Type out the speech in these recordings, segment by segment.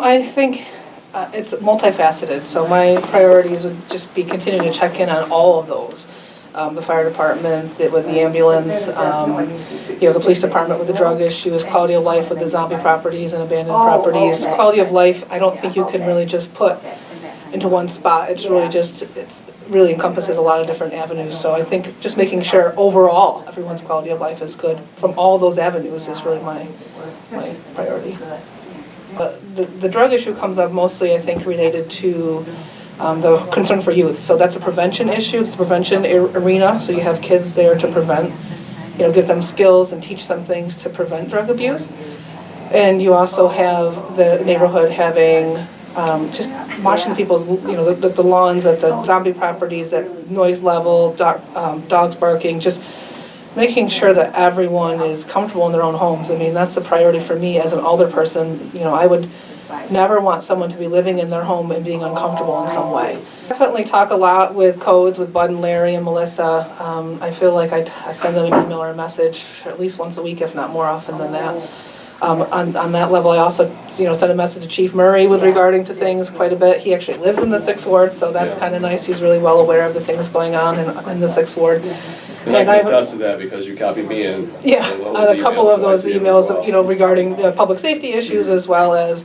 I think it's multifaceted, so my priorities would just be continuing to check in on all of those. The fire department, with the ambulance, the police department with the drug issues, quality of life with the zombie properties and abandoned properties. Quality of life, I don't think you can really just put into one spot. It's really encompasses a lot of different avenues. So I think just making sure overall everyone's quality of life is good from all those avenues is really my priority. The drug issue comes up mostly, I think, related to the concern for youth. So that's a prevention issue. It's a prevention arena. So you have kids there to prevent, give them skills and teach them things to prevent drug abuse. And you also have the neighborhood having just watching people's, the lawns at the zombie properties, that noise level, dogs barking, just making sure that everyone is comfortable in their own homes. I mean, that's a priority for me as an older person. I would never want someone to be living in their home and being uncomfortable in some way. Definitely talk a lot with codes, with Bud and Larry and Melissa. I feel like I send them an email or a message at least once a week, if not more often than that. On that level, I also, send a message to Chief Murray with regarding to things quite a bit. He actually lives in the 6th Ward, so that's kind of nice. He's really well aware of the things going on in the 6th Ward. And I can attest to that because you copied me in. Yeah, on a couple of those emails, regarding public safety issues as well as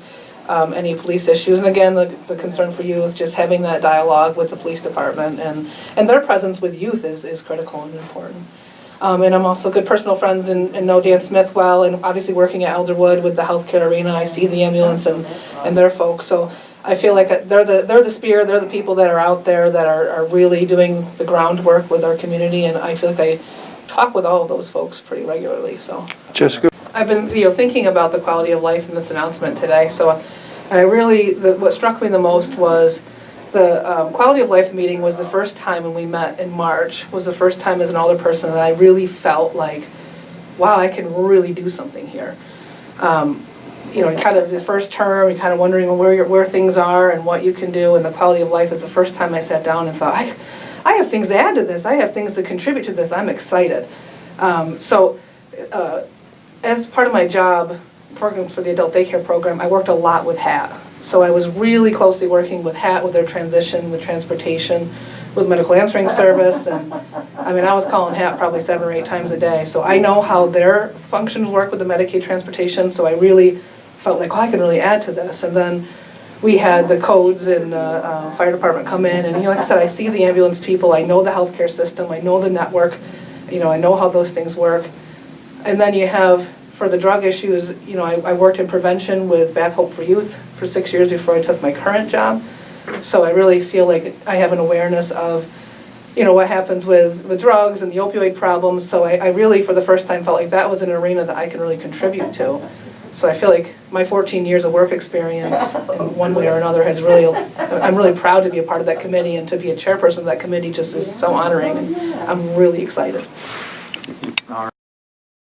any police issues. And again, the concern for you is just having that dialogue with the police department, and their presence with youth is critical and important. And I'm also good personal friends and know Dan Smith well, and obviously working at Elderwood with the healthcare arena, I see the ambulance and their folks. So I feel like they're the spear, they're the people that are out there that are really doing the groundwork with our community, and I feel like I talk with all of those folks pretty regularly. So Jessica, I've been thinking about the quality of life in this announcement today. So what struck me the most was the quality of life meeting was the first time when we met in March, was the first time as an older person that I really felt like, wow, I can really do something here. Kind of the first term, you're kind of wondering where things are and what you can do, and the quality of life is the first time I sat down and thought, I have things to add to this. I have things to contribute to this. I'm excited. So as part of my job, working for the adult daycare program, I worked a lot with HAT. So I was really closely working with HAT with their transition, with transportation, with medical answering service, and I was calling HAT probably 7 or 8 times a day. So I know how their functions work with the Medicaid transportation, so I really felt like, I can really add to this. And then we had the codes and fire department come in, and like I said, I see the ambulance people, I know the healthcare system, I know the network, I know how those things work. And then you have, for the drug issues, I worked in prevention with Bath Hope for Youth for 6 years before I took my current job. So I really feel like I have an awareness of, what happens with drugs and the opioid problems. So I really, for the first time, felt like that was an arena that I can really contribute to. So I feel like my 14 years of work experience in one way or another I'm really proud to be a part of that committee, and to be a chairperson of that committee just is so honoring, and I'm really excited.